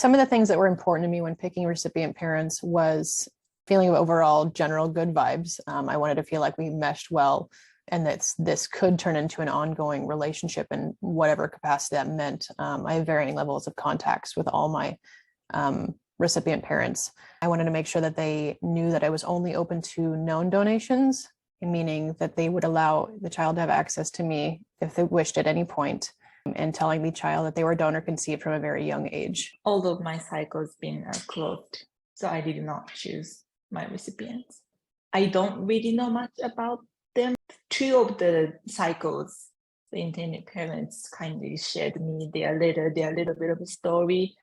Some of the things that were important to me when picking recipient parents was feeling of overall general good vibes. I wanted to feel like we meshed well and that this could turn into an ongoing relationship in whatever capacity that meant. I have varying levels of contacts with all my recipient parents. I wanted to make sure that they knew that I was only open to known donations, meaning that they would allow the child to have access to me if they wished at any point, and telling the child that they were donor conceived from a very young age. All of my cycles been closed, so I did not choose my recipients. I don't really know much about them. 2 of the cycles, the intended parents kindly shared me their little bit of a story,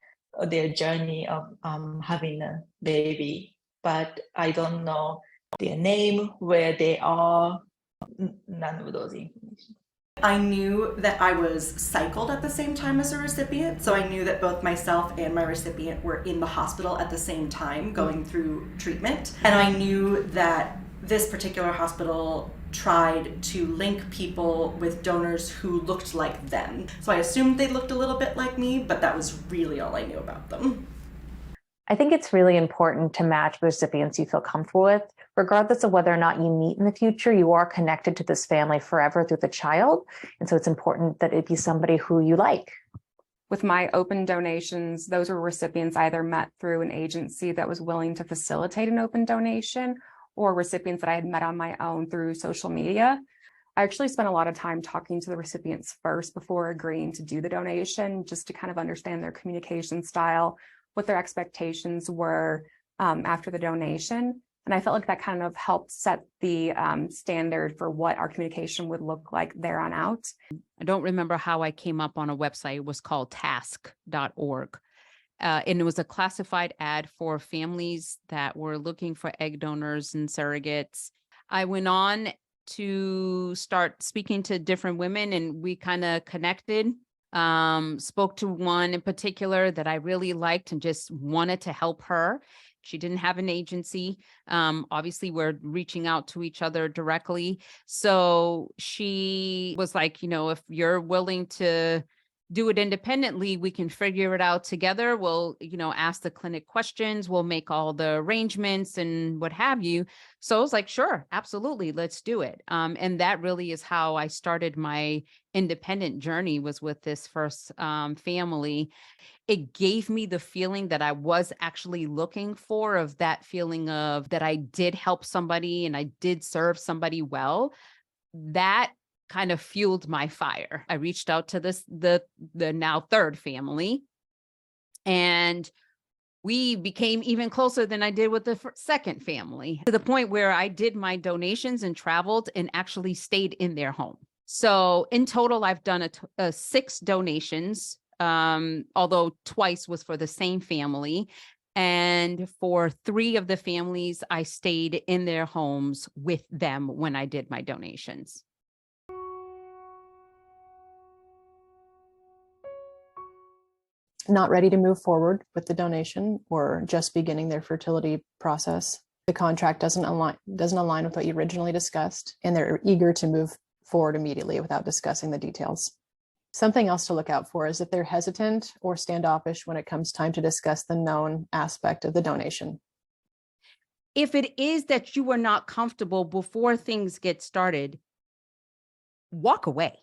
their journey of having a baby, but I don't know their name, where they are, none of those information. I knew that I was cycled at the same time as a recipient, so I knew that both myself and my recipient were in the hospital at the same time going through treatment. And I knew that this particular hospital tried to link people with donors who looked like them. So I assumed they looked a little bit like me, but that was really all I knew about them. I think it's really important to match recipients you feel comfortable with. Regardless of whether or not you meet in the future, you are connected to this family forever through the child. And so it's important that it be somebody who you like. With my open donations, those were recipients I either met through an agency that was willing to facilitate an open donation, or recipients that I had met on my own through social media. I actually spent a lot of time talking to the recipients first before agreeing to do the donation, just to kind of understand their communication style, what their expectations were after the donation. And I felt like that kind of helped set the standard for what our communication would look like there on out. I don't remember how I came up on a website. It was called task.org. And it was a classified ad for families that were looking for egg donors and surrogates. I went on to start speaking to different women, and we kind of connected. Spoke to one in particular that I really liked and just wanted to help her. She didn't have an agency. Obviously, we're reaching out to each other directly. So she was like, if you're willing to do it independently, we can figure it out together. We'll, ask the clinic questions. We'll make all the arrangements and what have you. So I was like, sure, absolutely, let's do it. And that really is how I started my independent journey, was with this first family. It gave me the feeling that I was actually looking for, of that feeling of that I did help somebody and I did serve somebody well. That kind of fueled my fire. I reached out to the now third family, and we became even closer than I did with the second family, to the point where I did my donations and traveled and actually stayed in their home. So in total, I've done 6 donations, although twice was for the same family. And for 3 of the families, I stayed in their homes with them when I did my donations. Not ready to move forward with the donation, or just beginning their fertility process. The contract doesn't align with what you originally discussed, and they're eager to move forward immediately without discussing the details. Something else to look out for is if they're hesitant or standoffish when it comes time to discuss the known aspect of the donation. If it is that you are not comfortable before things get started, walk away.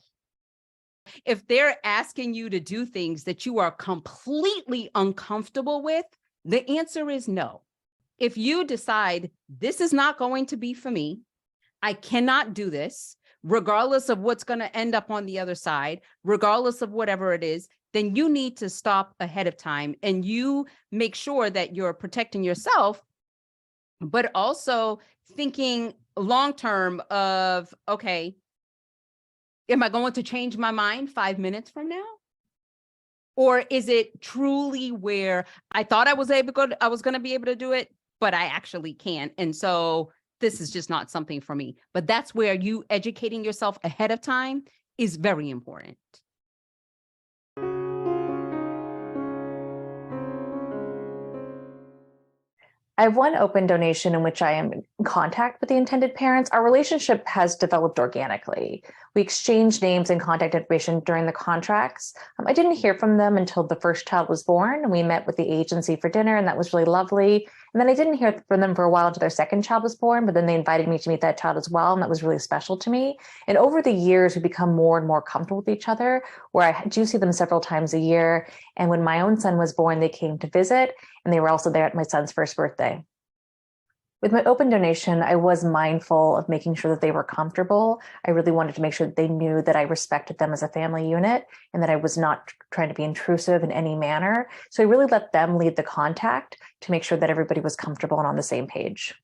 If they're asking you to do things that you are completely uncomfortable with, the answer is no. If you decide this is not going to be for me, I cannot do this, regardless of what's going to end up on the other side, regardless of whatever it is, then you need to stop ahead of time, and you make sure that you're protecting yourself, but also thinking long-term of, okay, am I going to change my mind 5 minutes from now? Or is it truly where I thought I was going to be able to do it, but I actually can't? And so this is just not something for me. But that's where you educating yourself ahead of time is very important. I have one open donation in which I am in contact with the intended parents. Our relationship has developed organically. We exchanged names and contact information during the contracts. I didn't hear from them until the first child was born, and we met with the agency for dinner, and that was really lovely. And then I didn't hear from them for a while until their second child was born, but then they invited me to meet that child as well, and that was really special to me. And over the years, we become more and more comfortable with each other, where I do see them several times a year. And when my own son was born, they came to visit, and they were also there at my son's first birthday. With my open donation, I was mindful of making sure that they were comfortable. I really wanted to make sure that they knew that I respected them as a family unit and that I was not trying to be intrusive in any manner. So I really let them lead the contact to make sure that everybody was comfortable and on the same page.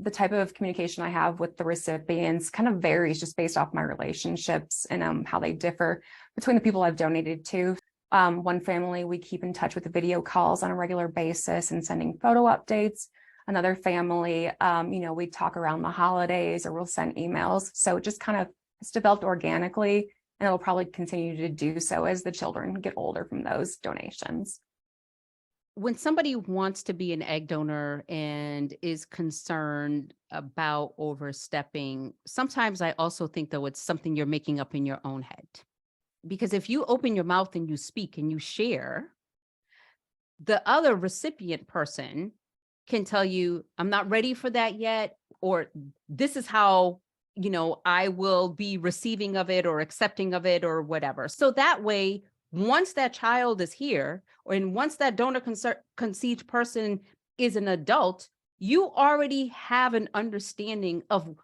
The type of communication I have with the recipients kind of varies just based off my relationships and how they differ between the people I've donated to. One family, we keep in touch with the video calls on a regular basis and sending photo updates. Another family, we talk around the holidays or we'll send emails. So it just kind of it's developed organically, and it'll probably continue to do so as the children get older from those donations. When somebody wants to be an egg donor and is concerned about overstepping, sometimes I also think, though, it's something you're making up in your own head. Because if you open your mouth and you speak and you share, the other recipient person can tell you, I'm not ready for that yet, or this is how, I will be receiving of it or accepting of it or whatever. So that way, once that child is here, and once that donor conceived person is an adult, you already have an understanding of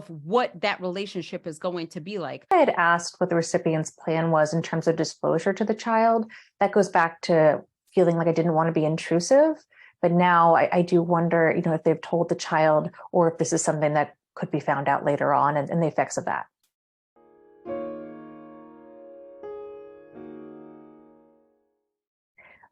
what that relationship is going to be like. I had asked what the recipient's plan was in terms of disclosure to the child. That goes back to feeling like I didn't want to be intrusive. But now I do wonder, if they've told the child or if this is something that could be found out later on and the effects of that.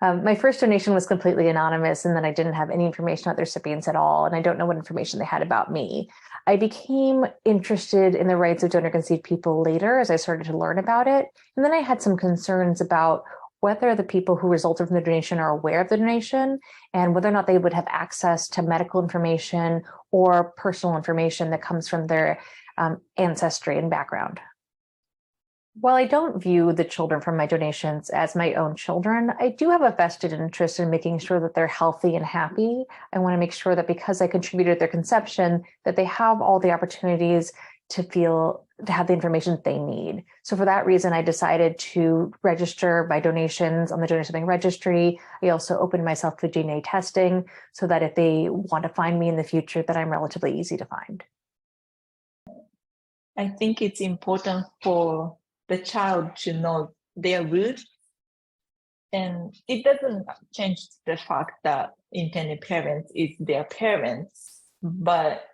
My first donation was completely anonymous, and then I didn't have any information about the recipients at all, and I don't know what information they had about me. I became interested in the rights of donor-conceived people later as I started to learn about it, and then I had some concerns about whether the people who resulted from the donation are aware of the donation and whether or not they would have access to medical information or personal information that comes from their ancestry and background. While I don't view the children from my donations as my own children, I do have a vested interest in making sure that they're healthy and happy. I want to make sure that because I contributed their conception, that they have all the opportunities to have the information that they need. So for that reason, I decided to register my donations on the Donor Something registry. I also opened myself to DNA testing so that if they want to find me in the future, that I'm relatively easy to find. I think it's important for the child to know their roots, and it doesn't change the fact that intended parents is their parents, but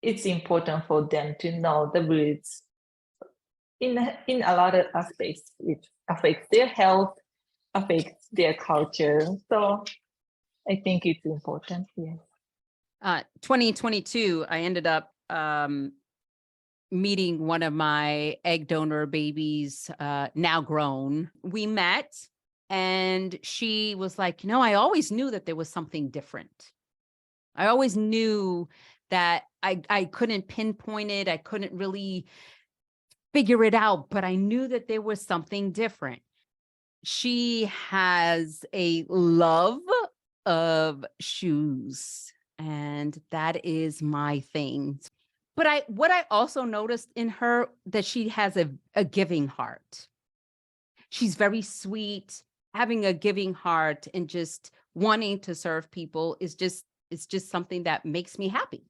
it's important for them to know the roots in a lot of aspects. It affects their health, affects their culture. So I think it's important. Yes. 2022, I ended up meeting one of my egg donor babies, now grown. We met and she was like, I always knew that there was something different. I always knew that I couldn't pinpoint it. I couldn't really figure it out, but I knew that there was something different. She has a love of shoes, and that is my thing. But what I also noticed in her, that she has a giving heart. She's very sweet. Having a giving heart and just wanting to serve people is just something that makes me happy.